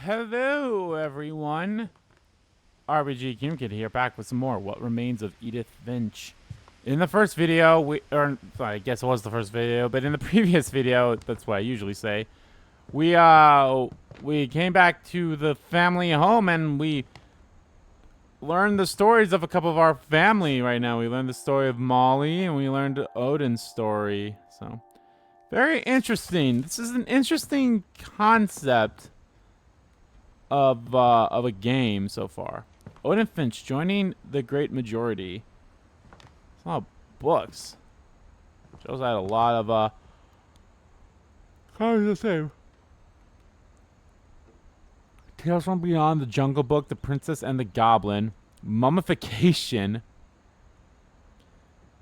Hello, everyone. RBG Kid here, back with some more What Remains of Edith Finch. In the first video, I guess it was the first video, but in the previous video, that's what I usually say, we came back to the family home and we learned the stories of a couple of our family right now. We learned the story of Molly and we learned Odin's story. So, very interesting. This is an interesting concept of a game so far. Odin Finch joining the great majority. It's a lot of books. Shows I had a lot of how does it say? Tales from Beyond, the Jungle Book, The Princess and the Goblin, Mummification,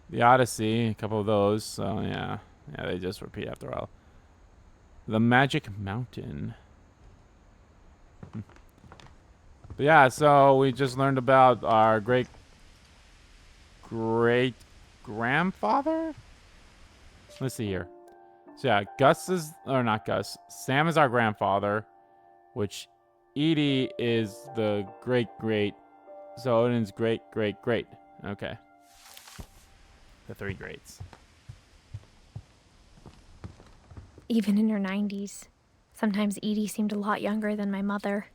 The Odyssey, a couple of those. So yeah, they just repeat after a while. The Magic Mountain. But yeah, so we just learned about our great grandfather. Let's see here. So yeah, Sam is our grandfather, which Edie is the great. So Odin's great. Okay. The three greats. Even in her 90s, sometimes Edie seemed a lot younger than my mother.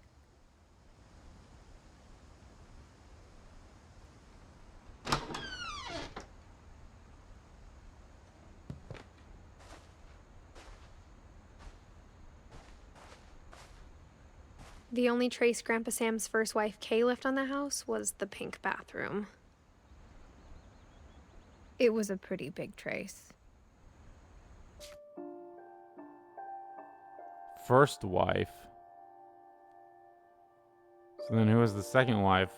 The only trace Grandpa Sam's first wife, Kay, left on the house was the pink bathroom. It was a pretty big trace. First wife. So then who was the second wife?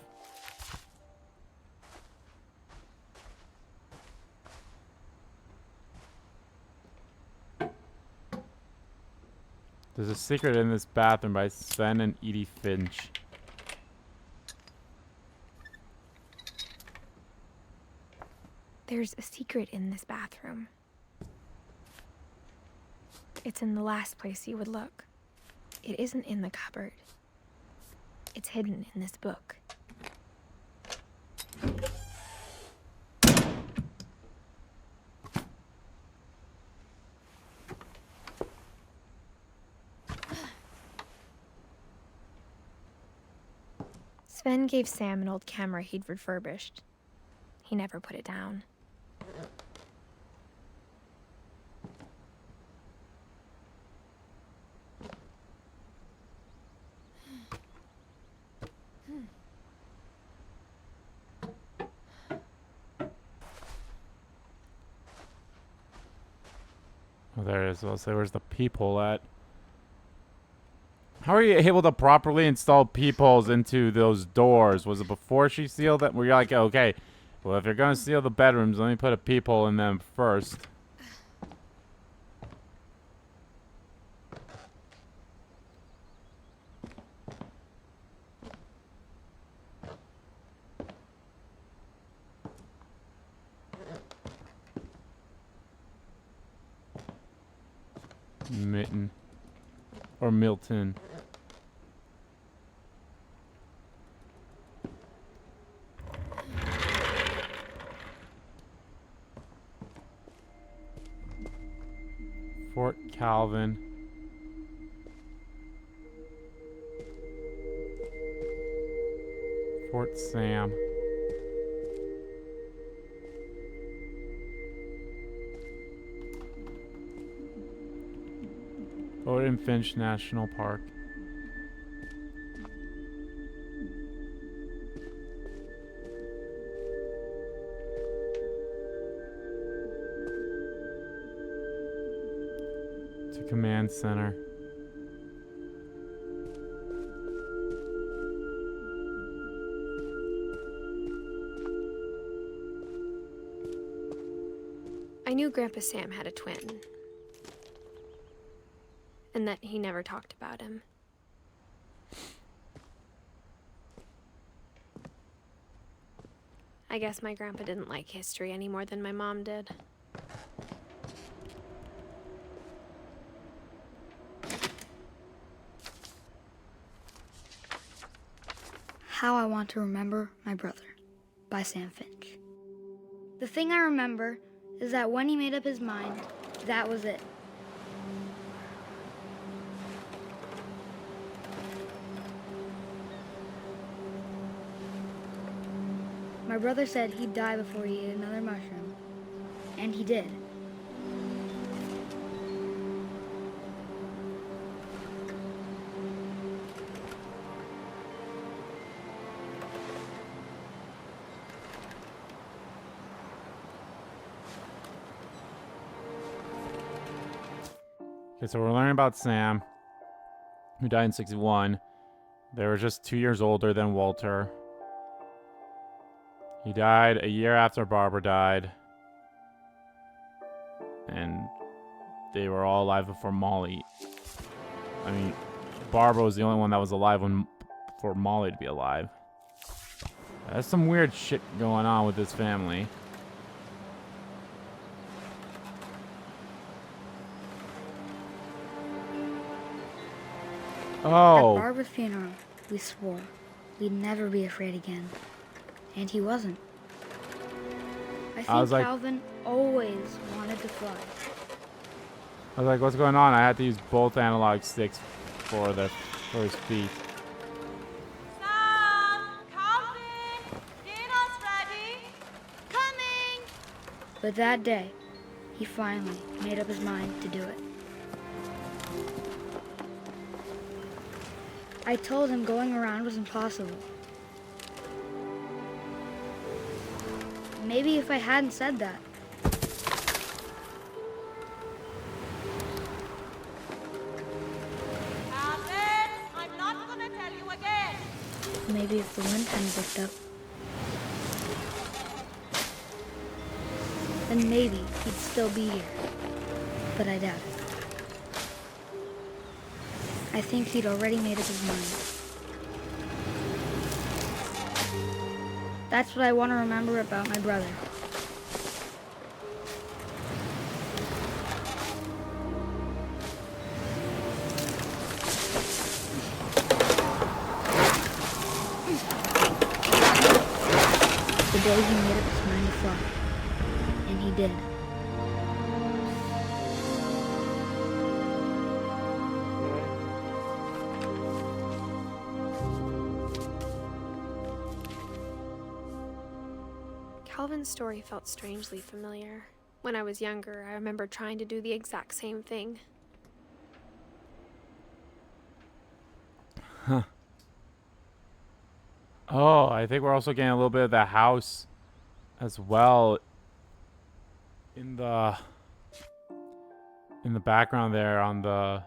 There's a secret in this bathroom by Sven and Edith Finch. There's a secret in this bathroom. It's in the last place you would look. It isn't in the cupboard. It's hidden in this book. Sven gave Sam an old camera he'd refurbished. He never put it down. Oh, there it is. I'll say, where's the peephole at? How are you able to properly install peepholes into those doors? Was it before she sealed them? Were you like, okay, well, if you're going to seal the bedrooms, let me put a peephole in them first. Mitten. Or Milton. Fort Calvin. Fort Sam. Odin Finch National Park. To Command Center. I knew Grandpa Sam had a twin. And that he never talked about him. I guess my grandpa didn't like history any more than my mom did. How I Want to Remember My Brother by Sam Finch. The thing I remember is that when he made up his mind, that was it. My brother said he'd die before he ate another mushroom, and he did. Okay, so we're learning about Sam, who died in 61. They were just 2 years older than Walter. He died a year after Barbara died. And they were all alive before Molly. I mean, Barbara was the only one that was alive for Molly to be alive. There's some weird shit going on with this family. Oh. At Barbara's funeral, we swore we'd never be afraid again. And he wasn't. I think Calvin always wanted to fly. I was like, what's going on? I had to use both analog sticks for his feet. Sam! Calvin! Dinner's ready! Coming! But that day, he finally made up his mind to do it. I told him going around was impossible. Maybe if I hadn't said that. Calvin! I'm not gonna tell you again! Maybe if the wind hadn't picked up. Then maybe he'd still be here. But I doubt it. I think he'd already made up his mind. That's what I want to remember about my brother. The day he made up his mind to fly. And he did. Calvin's story felt strangely familiar. When I was younger, I remember trying to do the exact same thing. Huh. Oh, I think we're also getting a little bit of the house as well in the background there on the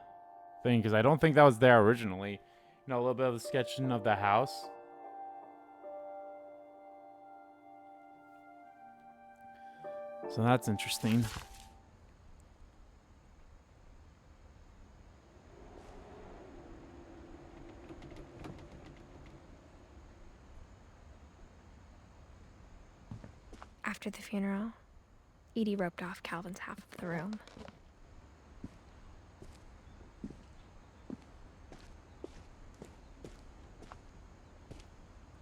thing, because I don't think that was there originally. You know, a little bit of the sketching of the house. So that's interesting. After the funeral, Edie roped off Calvin's half of the room.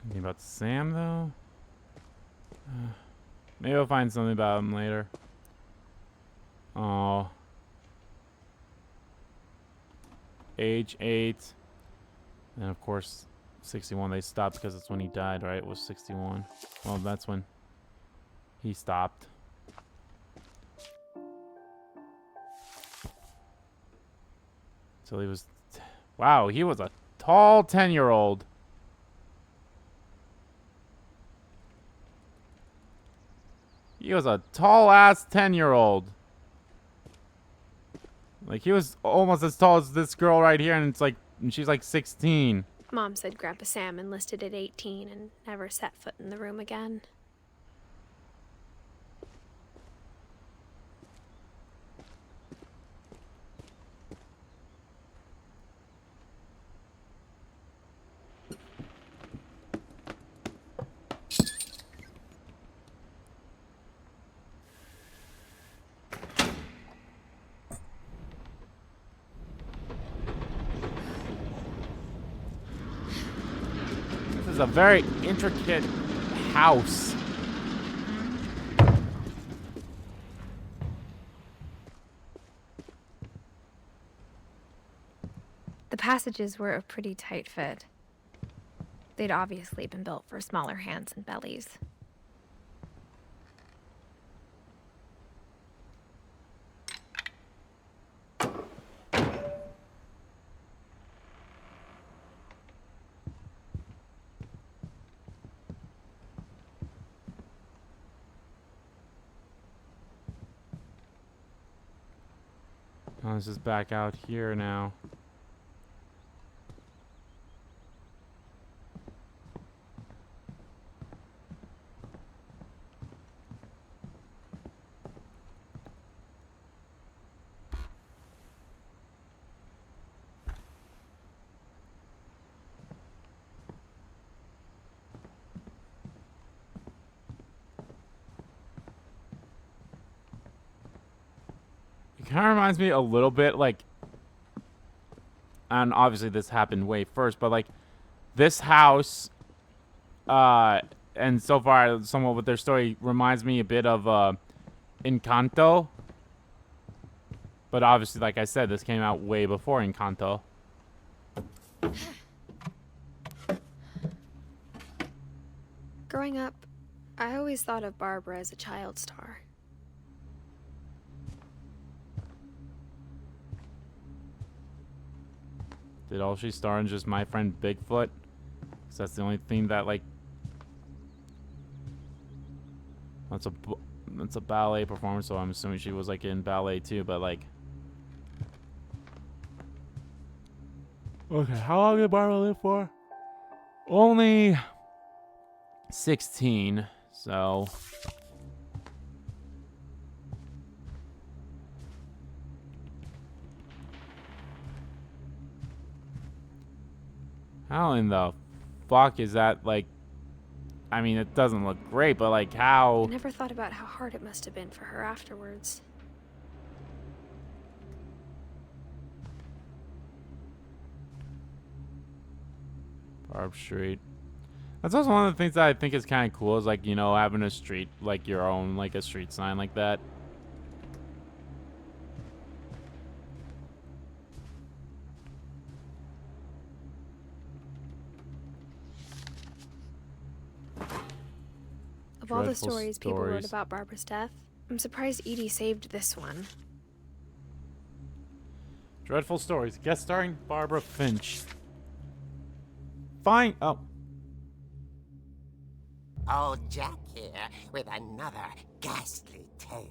Anything about Sam, though? Maybe I'll find something about him later. Oh. Age 8. And of course, 61. They stopped because that's when he died, right? It was 61. Well, that's when he stopped. So he was... Wow, he was a tall 10-year-old. He was a tall-ass 10-year-old. Like, he was almost as tall as this girl right here, and she's like 16. Mom said Grandpa Sam enlisted at 18 and never set foot in the room again. is a very intricate house. The passages were a pretty tight fit. They'd obviously been built for smaller hands and bellies. Oh, this is back out here now. It kind of reminds me a little bit like, and obviously this happened way first, but like this house, and so far somewhat with their story reminds me a bit of Encanto. But obviously, like I said, this came out way before Encanto. Growing up, I always thought of Barbara as a child star. Did all she star in just My Friend Bigfoot? 'Cause that's the only thing that, like... That's a ballet performance, so I'm assuming she was, like, in ballet too, but, like... Okay, how long did Barbara live for? Only... 16, so... How in the fuck is that, like... I mean, it doesn't look great, but, like, how... I never thought about how hard it must have been for her afterwards. Barb Street. That's also one of the things that I think is kind of cool, is, like, you know, having a street, like, your own, like, a street sign like that. Of all the Dreadful stories people wrote stories. about Barbara's death, I'm surprised Edie saved this one. Dreadful Stories. Guest starring Barbara Finch. Fine. Oh. Old Jack here with another ghastly tale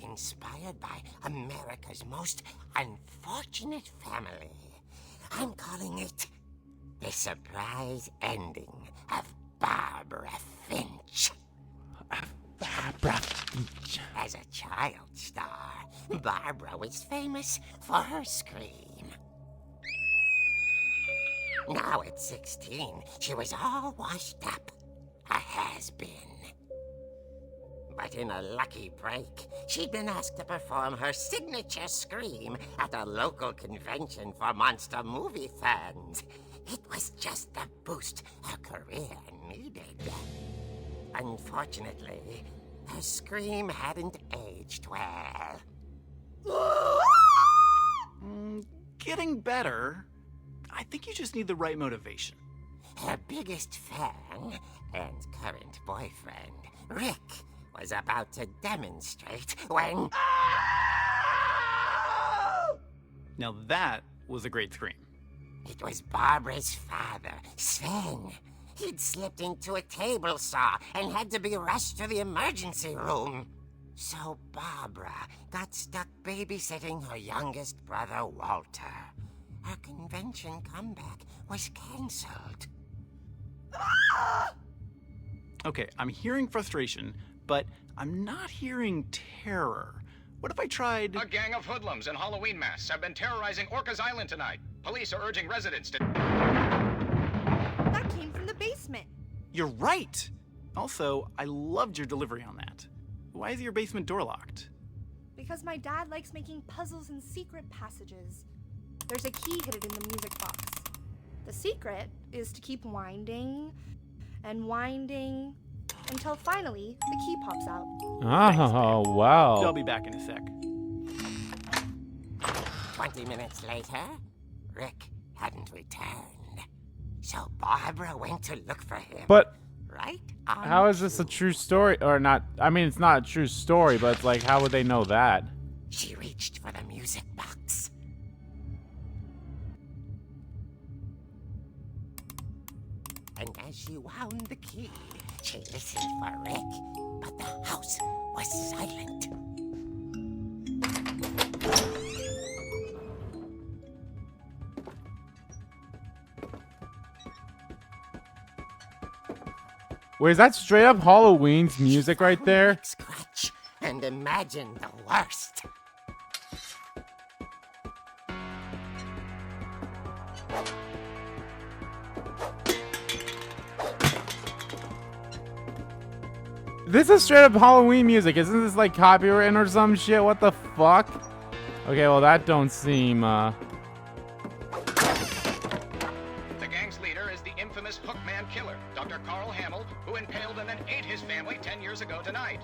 inspired by America's most unfortunate family. I'm calling it The Surprise Ending of Barbara Finch. Barbara Finch. As a child star, Barbara was famous for her scream. Now at 16, she was all washed up. A has-been. But in a lucky break, she'd been asked to perform her signature scream at a local convention for monster movie fans. It was just the boost her career needed. Unfortunately, her scream hadn't aged well. Getting better. I think you just need the right motivation. Her biggest fan and current boyfriend, Rick, was about to demonstrate when... Now that was a great scream. It was Barbara's father, Sven. He'd slipped into a table saw and had to be rushed to the emergency room. So Barbara got stuck babysitting her youngest brother, Walter. Her convention comeback was cancelled. Okay, I'm hearing frustration, but I'm not hearing terror. What if I tried... A gang of hoodlums in Halloween masks have been terrorizing Orcas Island tonight. Police are urging residents to... That came from the basement. You're right! Also, I loved your delivery on that. Why is your basement door locked? Because my dad likes making puzzles and secret passages. There's a key hidden in the music box. The secret is to keep winding and winding until finally the key pops out. Oh, wow. I'll be back in a sec. 20 minutes later, Rick hadn't returned. So Barbara went to look for him. But right on how is this a true story? Or not? I mean, it's not a true story, but it's like, how would they know that? She reached for the music box. And as she wound the key, she listened for Rick, but the house was silent. Wait, is that straight up Halloween's music right there? Rick's scratch and imagine the worst. This is straight up Halloween music. Isn't this like copyrighted or some shit? What the fuck? Okay, well that don't seem, The gang's leader is the infamous Hookman killer, Dr. Carl Hamill, who impaled and then ate his family 10 years ago tonight.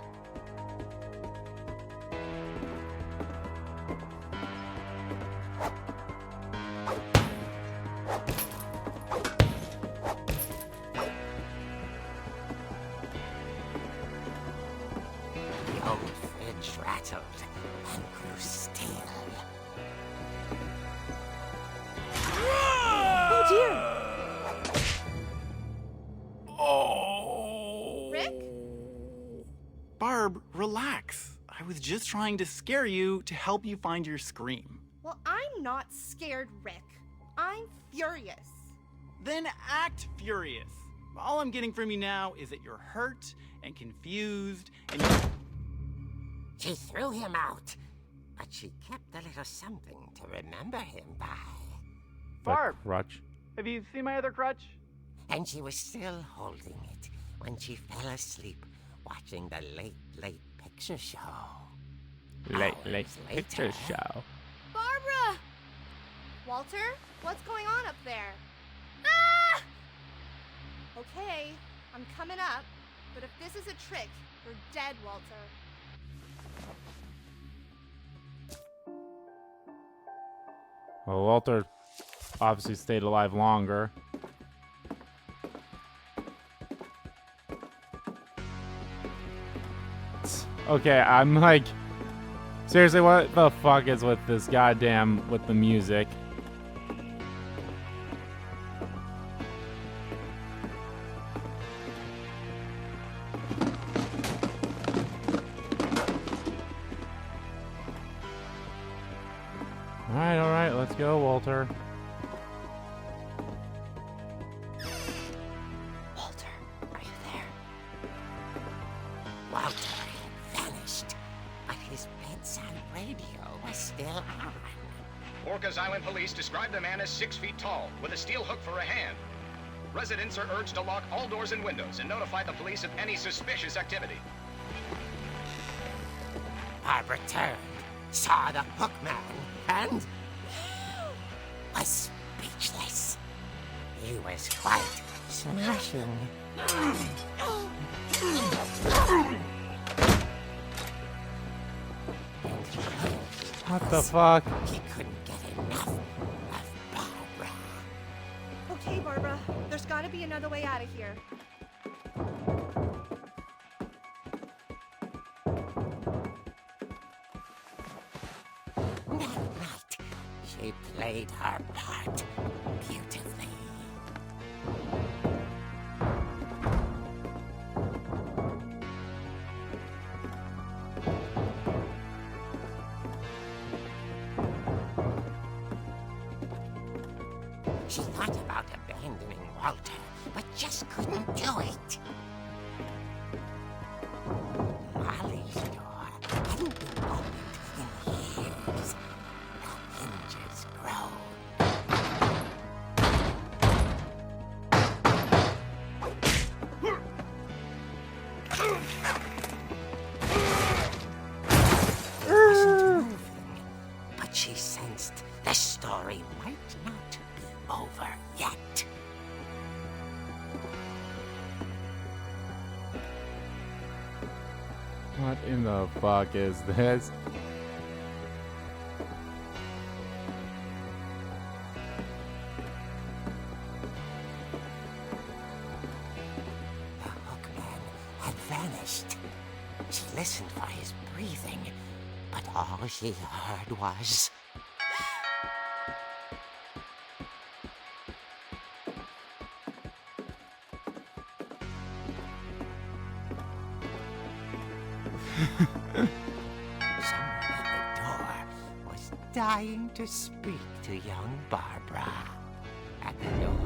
The old fridge rattled and grew still. Oh dear! Oh. Rick? Barb, relax. I was just trying to scare you to help you find your scream. Well, I'm not scared, Rick. I'm furious. Then act furious. All I'm getting from you now is that you're hurt and confused and you... She threw him out, but she kept a little something to remember him by. Barb, crutch. have you seen my other crutch? And she was still holding it when she fell asleep watching the late picture show. Late Hours picture later, show. Barbara! Walter, what's going on up there? Ah! Okay, I'm coming up, but if this is a trick, you're dead, Walter. Well, Walter obviously stayed alive longer. Okay, I'm like, seriously, what the fuck is with this goddamn, with the music? Alright, let's go, Walter. Walter, are you there? Walter had vanished, but his bedside radio was still on. Orcas Island police describe the man as 6 feet tall, with a steel hook for a hand. Residents are urged to lock all doors and windows and notify the police of any suspicious activity. Barbara turned, saw the hook man, and was speechless. He was quite smashing. What the fuck? He couldn't get enough of Barbara. Okay, Barbara, there's gotta be another way out of here. That night, she played her part beautifully. She thought about abandoning Walter, but just couldn't do it. Molly's door hadn't been opened in years. The hinges groaned. It wasn't moving, but she sensed the story might not be over yet. in the fuck is this? The hookman had vanished. She listened for his breathing, but all she heard was... Someone at the door was dying to speak to young Barbara. At the door,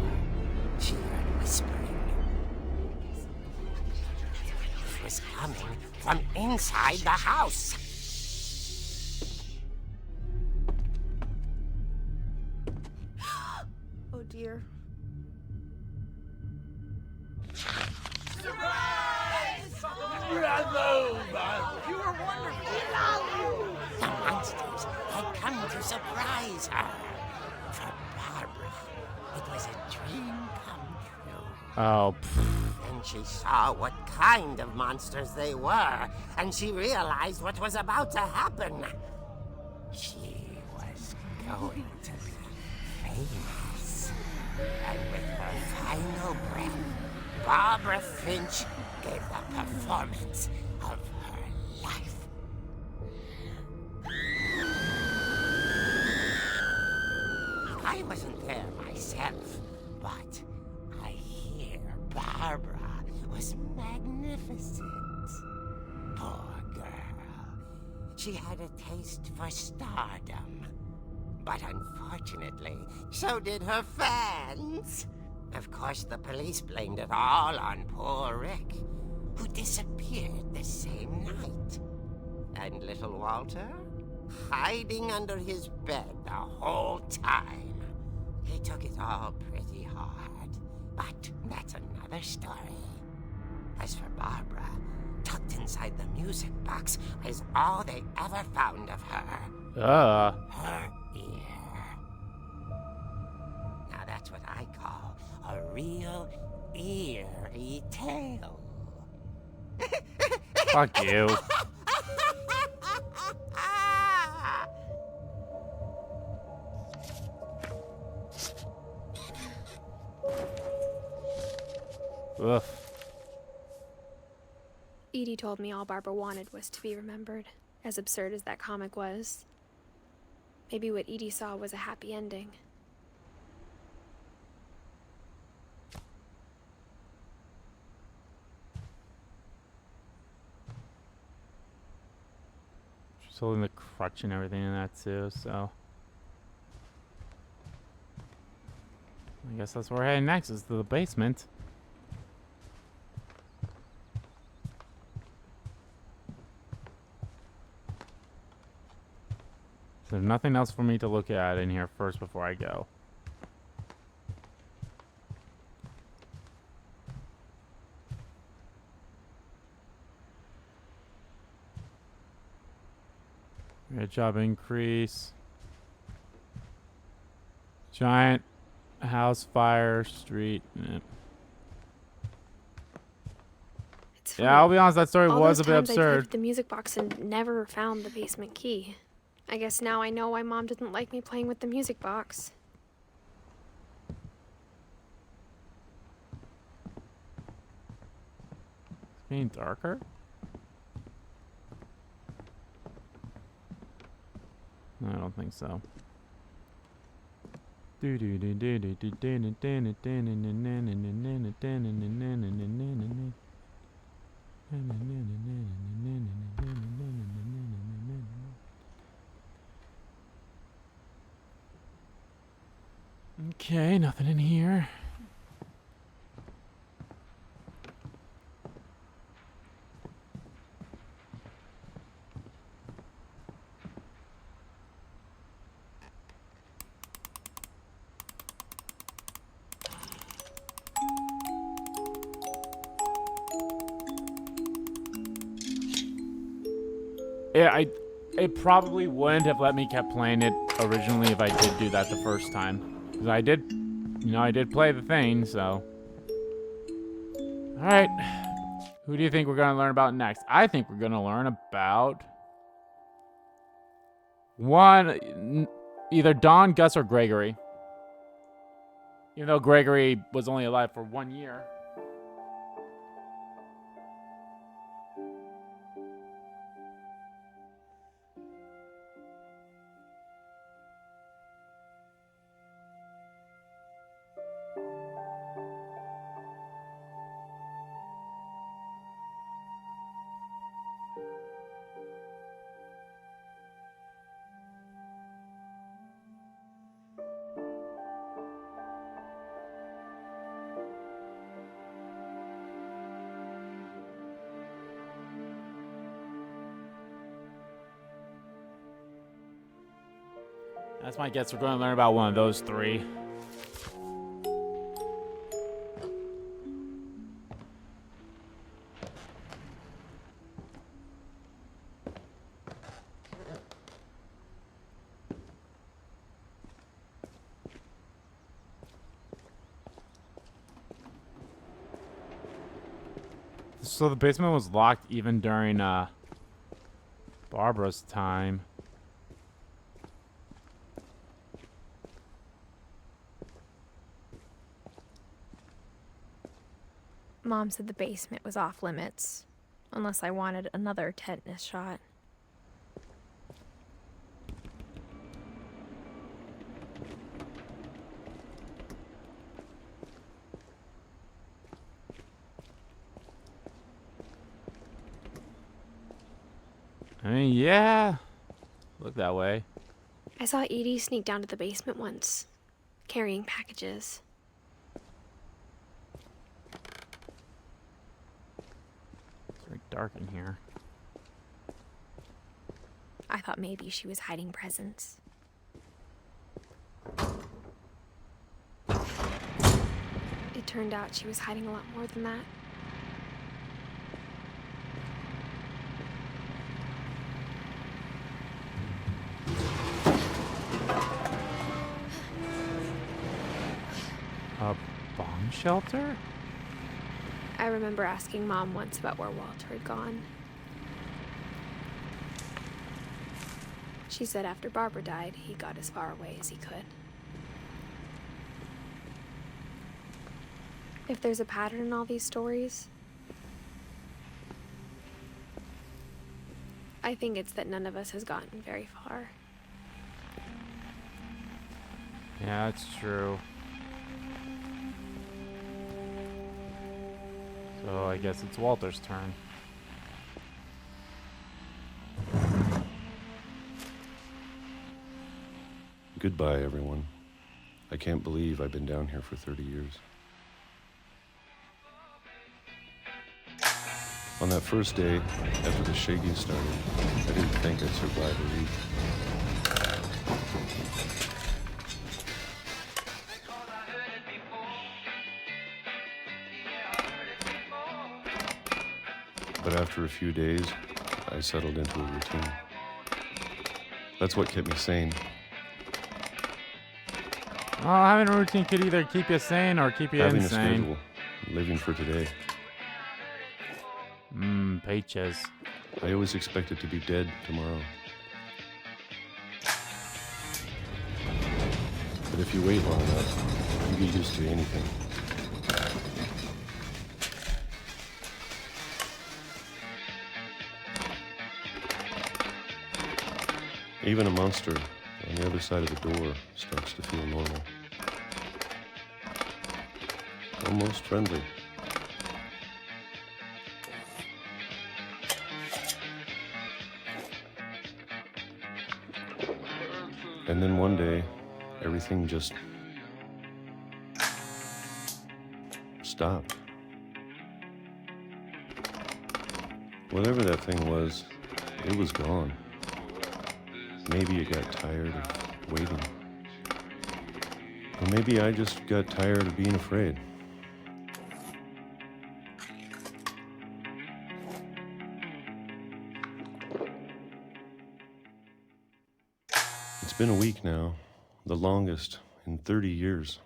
she heard whispering. It was coming from inside the house. Oh dear. The monsters had come to surprise her. For Barbara, it was a dream come true. Oh, Then she saw what kind of monsters they were, and she realized what was about to happen. She was going to be famous. And with her final breath, Barbara Finch gave the performance of her life. I wasn't there myself, but I hear Barbara was magnificent. Poor girl. She had a taste for stardom. But unfortunately, so did her fans. Of course, the police blamed it all on poor Rick, who disappeared the same night. And little Walter? Hiding under his bed the whole time. He took it all pretty hard, but that's another story. As for Barbara, tucked inside the music box is all they ever found of her. Her ear. Now that's what I call a real eerie tale. fuck you. Ugh. Edie told me all Barbara wanted was to be remembered, as absurd as that comic was. Maybe what Edie saw was a happy ending. She's holding the crutch and everything in that too, so I guess that's where we're heading next, is to the basement. There's nothing else for me to look at in here first before I go. Red job increase. Giant house fire street. It's Yeah, I'll be honest, that story all was a those bit times I played absurd. with the music box and never found the basement key. I guess now I know why Mom didn't like me playing with the music box. It's getting darker? No, I don't think so. Okay, nothing in here. Yeah, it probably wouldn't have let me keep playing it originally if I did do that the first time. Because I did, you know, I did play the thing, so. Alright. Who do you think we're going to learn about next? I think we're going to learn about either Don, Gus, or Gregory. Even though Gregory was only alive for 1 year. That's my guess. We're going to learn about one of those three. So the basement was locked even during Barbara's time. Mom said the basement was off limits, unless I wanted another tetanus shot. I mean, yeah. Look that way. I saw Edie sneak down to the basement once, carrying packages. It's very dark in here. I thought maybe she was hiding presents. It turned out she was hiding a lot more than that. A bomb shelter? I remember asking Mom once about where Walter had gone. She said after Barbara died, he got as far away as he could. If there's a pattern in all these stories, I think it's that none of us has gotten very far. Yeah, that's true. So I guess it's Walter's turn. Goodbye, everyone. I can't believe I've been down here for 30 years. On that first day, after the shaking started, I didn't think I'd survive a week. But after a few days, I settled into a routine. That's what kept me sane. Well, having a routine could either keep you sane or keep you Having insane. a schedule, living for today. Peaches. I always expected to be dead tomorrow. But if you wait long enough, you get used to anything. Even a monster on the other side of the door starts to feel normal. Almost friendly. And then one day, everything just stopped. Whatever that thing was, it was gone. Maybe it got tired of waiting. Or maybe I just got tired of being afraid. It's been a week now, the longest in 30 years.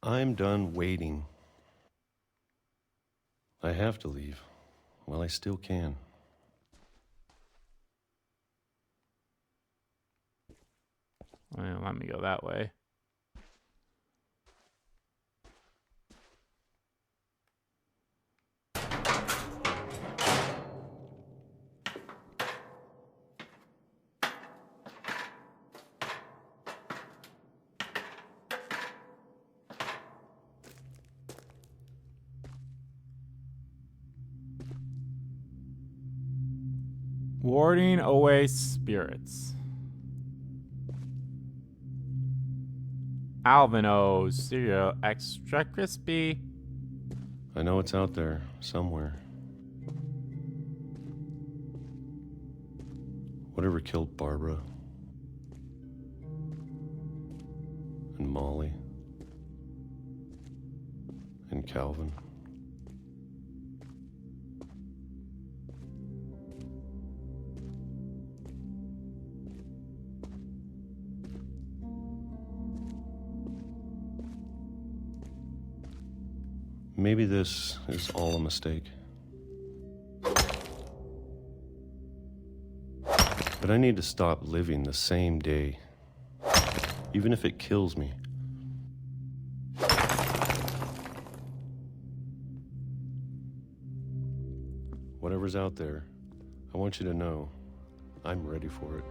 I'm done waiting. I have to leave. Well, I still can. Well, let me go that way. Warding away spirits. Alvino's cereal extra crispy. I know it's out there somewhere. Whatever killed Barbara and Molly and Calvin. Maybe this is all a mistake. But I need to stop living the same day, even if it kills me. Whatever's out there, I want you to know I'm ready for it.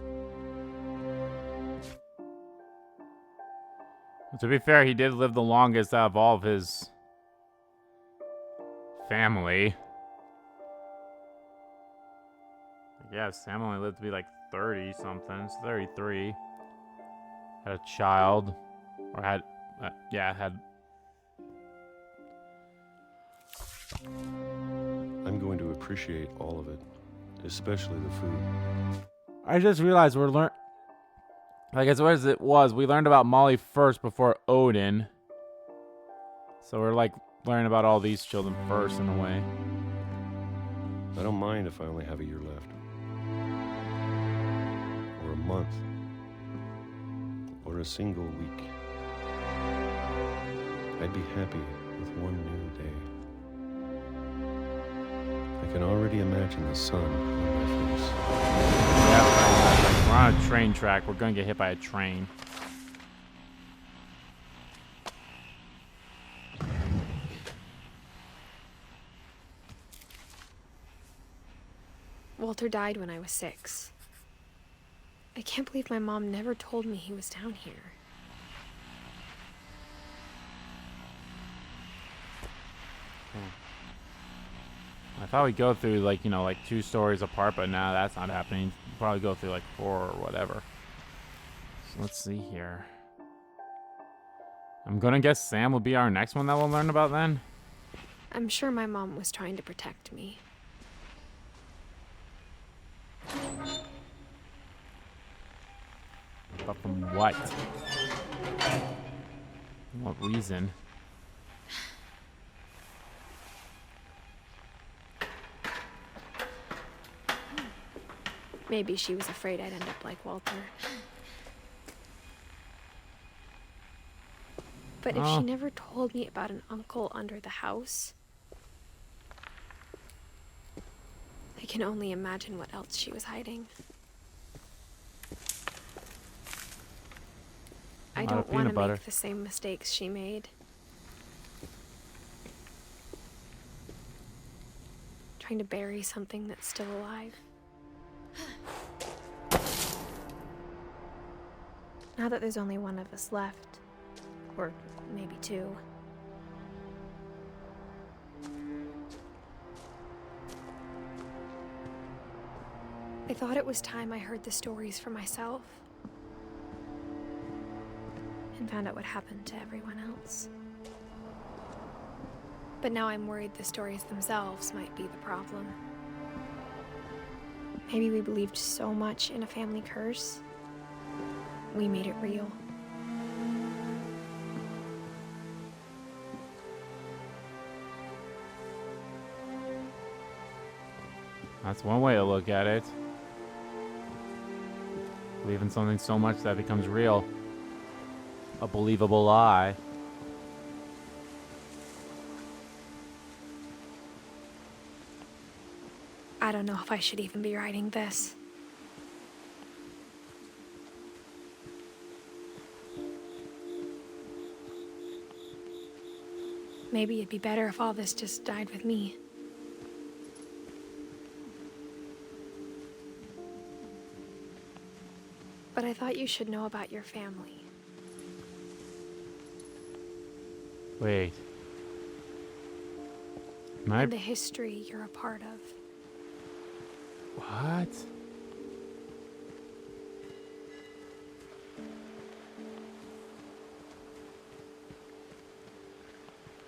To be fair, he did live the longest out of all of his family. Yeah, Sam only lived to be like 30 something. It's 33. Had a child. Or had, had. I'm going to appreciate all of it, especially the food. I just realized we're like as well as it was, we learned about Molly first before Odin. So we're like learning about all these children first in a way. I don't mind if I only have a year left. Or a month. Or a single week. I'd be happy with one new day. I can already imagine the sun on my face. Yeah, we're on a train track. We're gonna get hit by a train. Walter died when I was 6. I can't believe my mom never told me he was down here. I thought we'd go through like, like 2 stories apart, but now that's not happening. We'll probably go through like 4 or whatever. So let's see here. I'm gonna guess Sam will be our next one that we'll learn about then. I'm sure my mom was trying to protect me. But from what? What reason? Maybe she was afraid I'd end up like Walter. But if she never told me about an uncle under the house, I can only imagine what else she was hiding. I don't want to make the same mistakes she made. Trying to bury something that's still alive. Now that there's only one of us left, or maybe 2. I thought it was time I heard the stories for myself. And found out what happened to everyone else. But now I'm worried the stories themselves might be the problem. Maybe we believed so much in a family curse, we made it real. That's one way to look at it. Believe in something so much that it becomes real. A believable lie. I don't know if I should even be writing this. Maybe it'd be better if all this just died with me. But I thought you should know about your family. Wait. And the history you're a part of. What?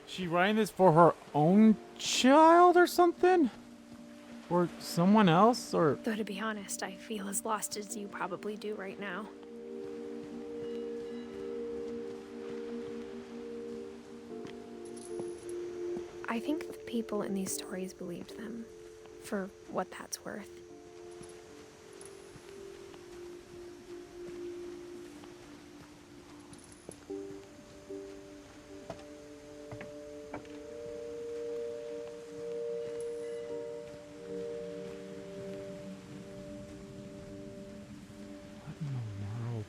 She writing this for her own child or something? Or someone else? Or Though to be honest, I feel as lost as you probably do right now. I think the people in these stories believed them, for what that's worth. what in the world?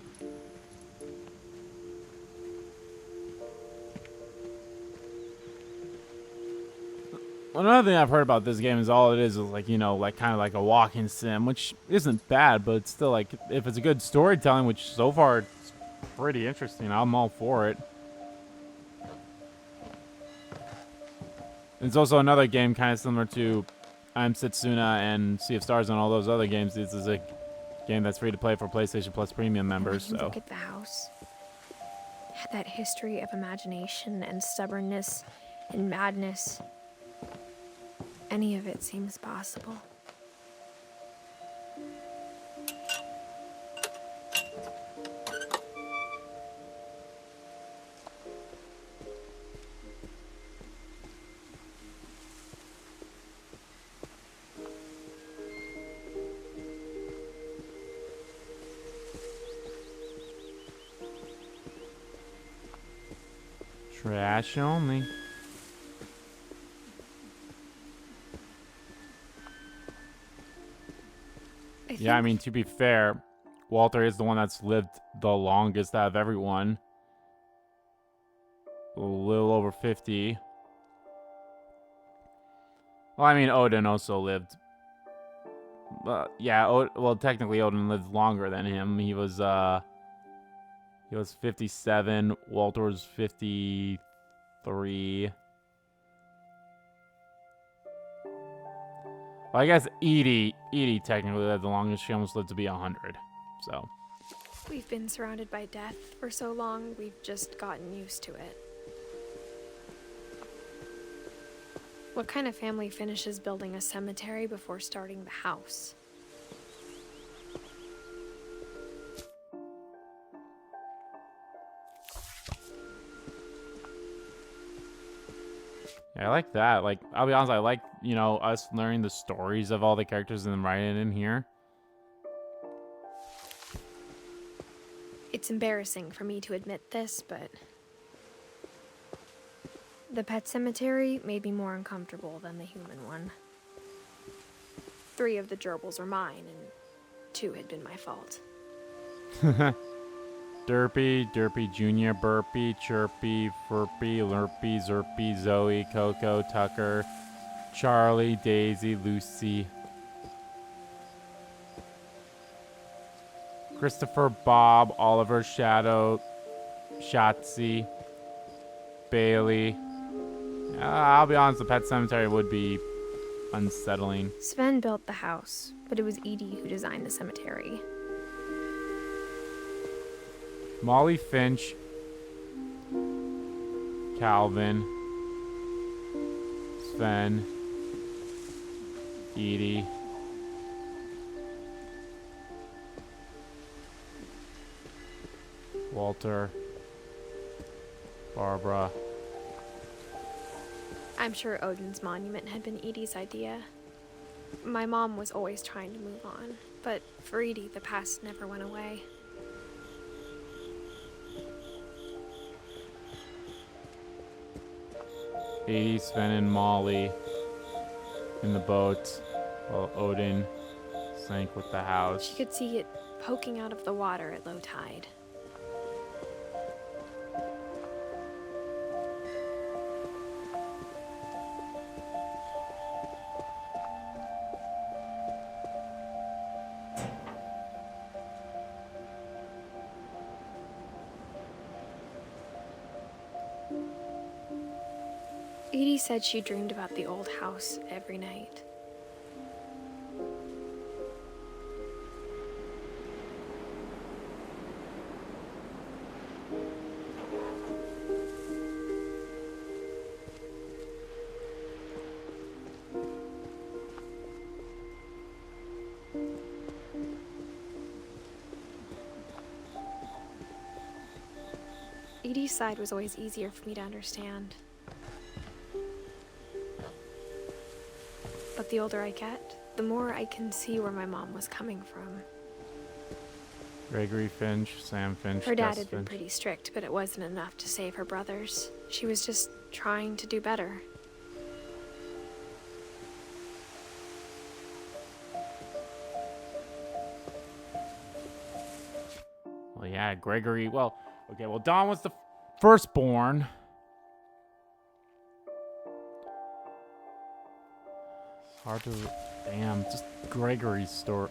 Another thing I've heard about this game is all it is like, you know, like kind of like a walking sim, which isn't bad, but it's still like, if it's a good storytelling, which so far it's pretty interesting, I'm all for it. It's also another game kind of similar to I'm Setsuna and Sea of Stars and all those other games. This is a game that's free to play for PlayStation Plus Premium members. And So look at the house. Had that history of imagination and stubbornness and madness. Any of it seems possible. trash only. Yeah, I mean, to be fair, Walter is the one that's lived the longest out of everyone. A little over 50. Well, I mean, Odin also lived. Yeah, well, technically Odin lived longer than him. He was 57. Walter was 53. Well, I guess Edie technically lived the longest. She almost lived to be 100. So. We've been surrounded by death for so long, we've just gotten used to it. What kind of family finishes building a cemetery before starting the house? Yeah, I like that. Like, I'll be honest, I like, you know, us learning the stories of all the characters and then writing it in here. It's embarrassing for me to admit this, but the pet cemetery made me more uncomfortable than the human one. 3 of the gerbils are mine, and 2 had been my fault. Derpy, Derpy Jr., Burpy, Chirpy, Furpy, Lurpy, Zerpy, Zoe, Coco, Tucker, Charlie, Daisy, Lucy, Christopher, Bob, Oliver, Shadow, Shotzi, Bailey. I'll be honest, the pet cemetery would be unsettling. Sven built the house, but it was Edie who designed the cemetery. Molly Finch, Calvin, Sven, Edie, Walter, Barbara. I'm sure Odin's monument had been Edie's idea. My mom was always trying to move on, but for Edie, the past never went away. Edie, Sven, and Molly in the boat. Well, Odin sank with the house. She could see it poking out of the water at low tide. Edie said she dreamed about the old house every night. Edie's side was always easier for me to understand. But the older I get, the more I can see where my mom was coming from. Gregory Finch, Sam Finch, Her dad Gus had been Finch. pretty strict, but it wasn't enough to save her brothers. She was just trying to do better. Well, yeah, Gregory. Well, okay. Well, Don was the firstborn. It's hard to. Damn, just Gregory's story.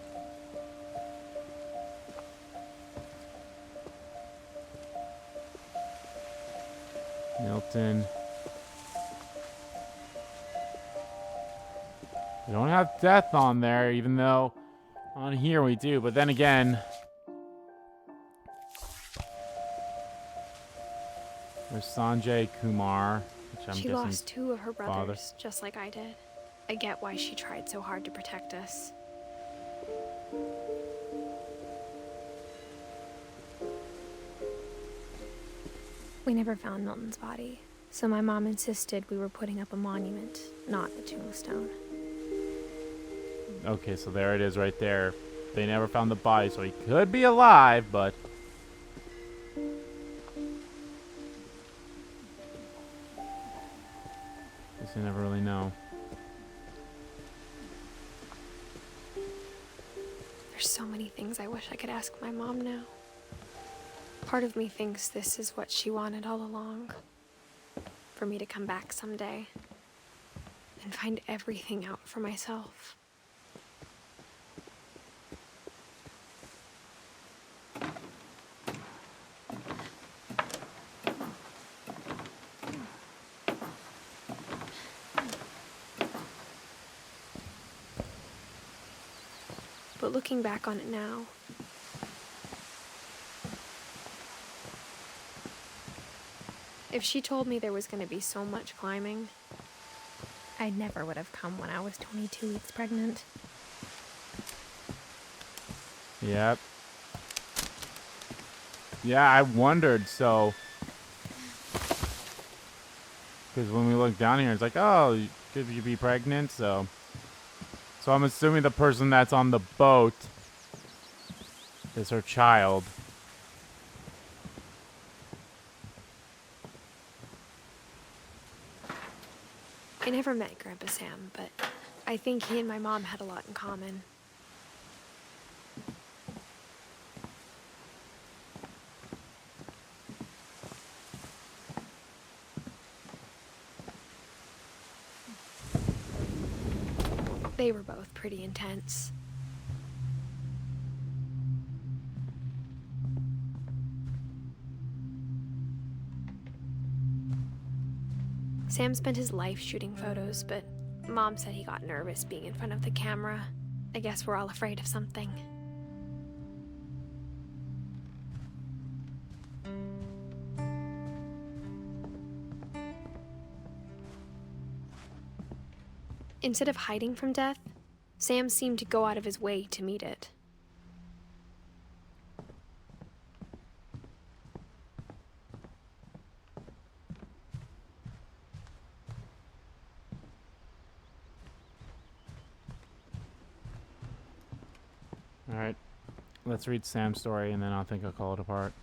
Milton. We don't have death on there, even though on here we do. But then again, there's Sanjay Kumar, which I'm She guessing lost 2 of her brothers, father. just like I did. I get why she tried so hard to protect us. We never found Milton's body, so my mom insisted we were putting up a monument, not a tombstone. Okay, so there it is right there. They never found the body, so he could be alive, but guess you never really know. There's so many things I wish I could ask my mom now. Part of me thinks this is what she wanted all along. For me to come back someday and find everything out for myself. But looking back on it now, if she told me there was going to be so much climbing, I never would have come when I was 22 weeks pregnant. Yep. Yeah, I wondered, so. Because when we look down here, it's like, oh, could you be pregnant? So I'm assuming the person that's on the boat is her child. I never met Grandpa Sam, but I think he and my mom had a lot in common. They were both pretty intense. Sam spent his life shooting photos, but Mom said he got nervous being in front of the camera. I guess we're all afraid of something. Instead of hiding from death, Sam seemed to go out of his way to meet it. Alright. Let's read Sam's story, and then I think I'll call it apart.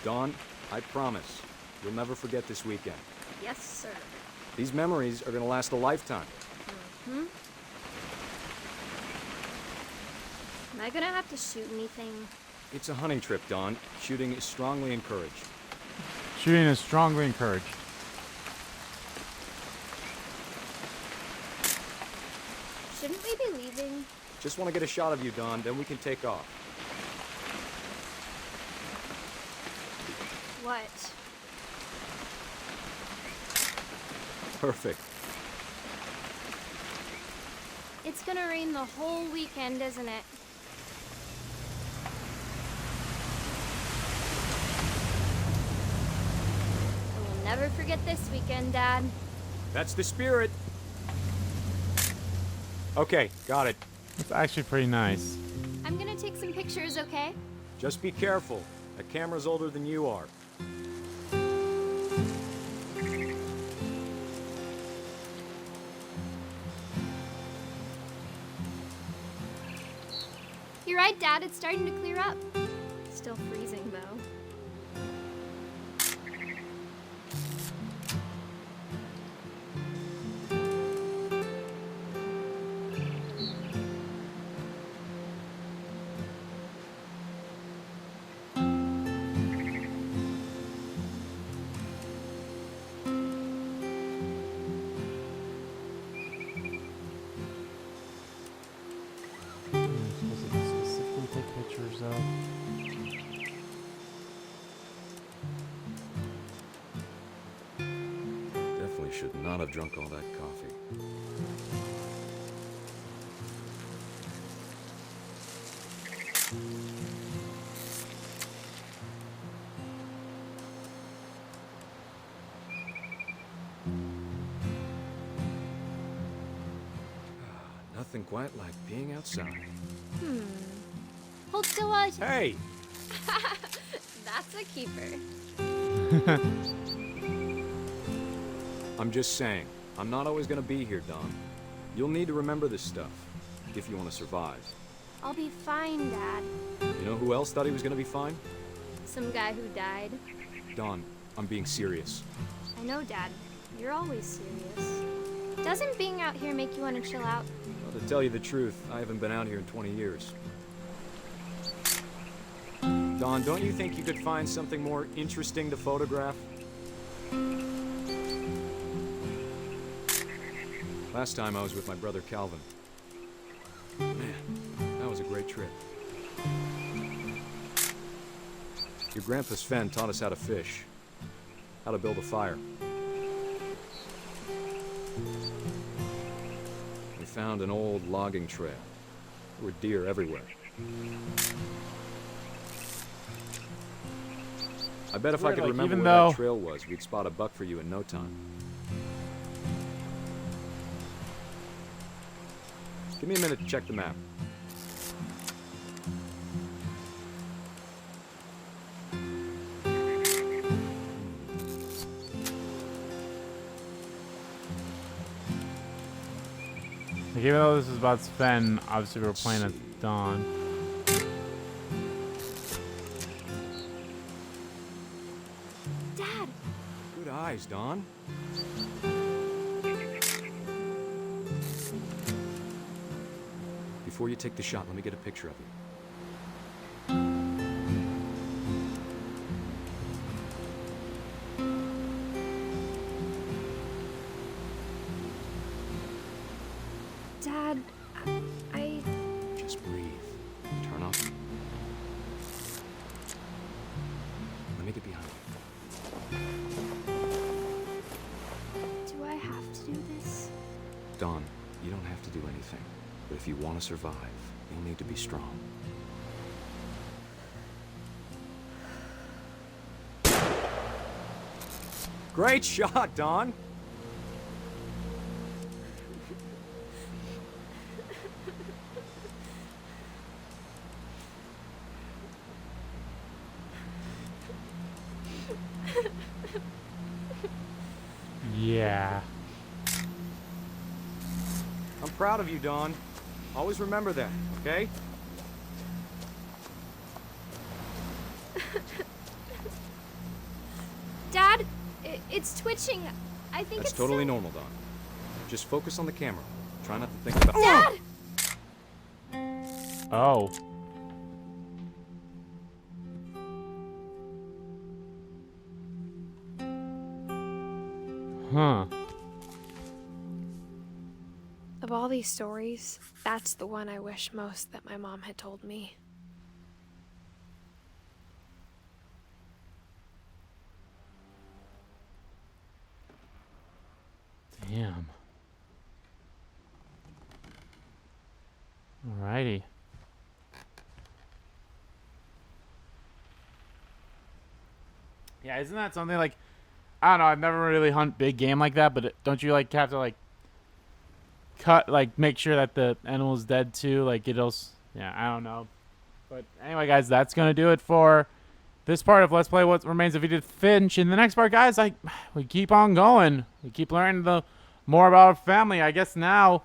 Dawn, I promise, you'll never forget this weekend. Yes, sir. These memories are gonna last a lifetime. Hmm? Am I gonna have to shoot anything? It's a hunting trip, Dawn. Shooting is strongly encouraged. Shooting is strongly encouraged. Shouldn't we be leaving? Just want to get a shot of you, Dawn, then we can take off. What? Perfect. It's gonna rain the whole weekend, isn't it? I will never forget this weekend, Dad. That's the spirit. Okay, got it. It's actually pretty nice. I'm gonna take some pictures, okay? Just be careful. That camera's older than you are. You're right, Dad. It's starting to clear up. Still freezing, though. Specifically take pictures of. Definitely should not have drunk all that coffee. Nothing quite like being outside. Hold still while I... Hey! That's a keeper. I'm just saying, I'm not always gonna be here, Don. You'll need to remember this stuff, if you want to survive. I'll be fine, Dad. You know who else thought he was gonna be fine? Some guy who died. Don, I'm being serious. I know, Dad. You're always serious. Doesn't being out here make you want to chill out? Well, to tell you the truth, I haven't been out here in 20 years. Don, don't you think you could find something more interesting to photograph? Last time I was with my brother Calvin. Man, that was a great trip. Your grandpa Sven taught us how to fish, how to build a fire. We found an old logging trail. There were deer everywhere. I bet if I Weird, could like, remember even where though- that trail was, we'd spot a buck for you in no time. Give me a minute to check the map. Like, even though this is about Sven, obviously we're playing at dawn. Dad! Good eyes, Don. Before you take the shot, let me get a picture of you. Dad, I... Just breathe. Turn up. Let me get behind you. Do I have to do this? Don, you don't have to do anything. But if you want to survive, you'll need to be strong. Great shot, Don! Yeah. I'm proud of you, Don. Always remember that, okay? Dad, it's twitching. I think That's it's totally so... normal, Don. Just focus on the camera. Try not to think about... Dad! Oh. Huh. Of all these stories, that's the one I wish most that my mom had told me. Damn. Alrighty. Yeah, isn't that something like, I don't know, I've never really hunt big game like that, but don't you like have to like cut, like make sure that the animal's dead too? Like yeah, I don't know. But anyway, guys, that's going to do it for this part of Let's Play What Remains of Edith Finch. In the next part, guys, we keep on going. We keep learning more about our family. I guess now,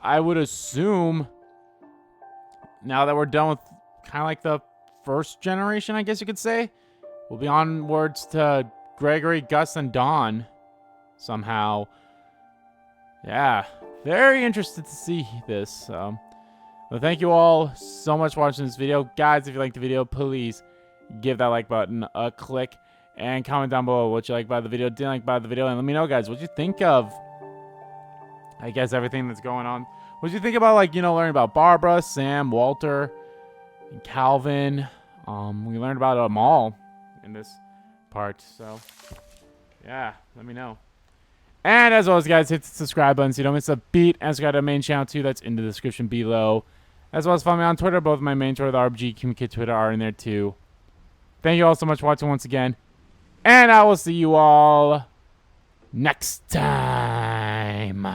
I would assume, now that we're done with kind of like the first generation, I guess you could say, we'll be onwards to Gregory, Gus, and Dawn somehow. Yeah, very interested to see this. Well, thank you all so much for watching this video. Guys, if you liked the video, please give that like button a click and comment down below what you like about the video, didn't like about the video, and let me know, guys, what you think of, I guess, everything that's going on. What do you think about, like, learning about Barbara, Sam, Walter, and Calvin? We learned about them all in this part, so yeah, let me know. And as always, guys, hit the subscribe button so you don't miss a beat. And subscribe to the main channel too, that's in the description below. As well as follow me on Twitter. Both my main Twitter, the RBG Communicate Twitter, are in there too. Thank you all so much for watching once again. And I will see you all next time.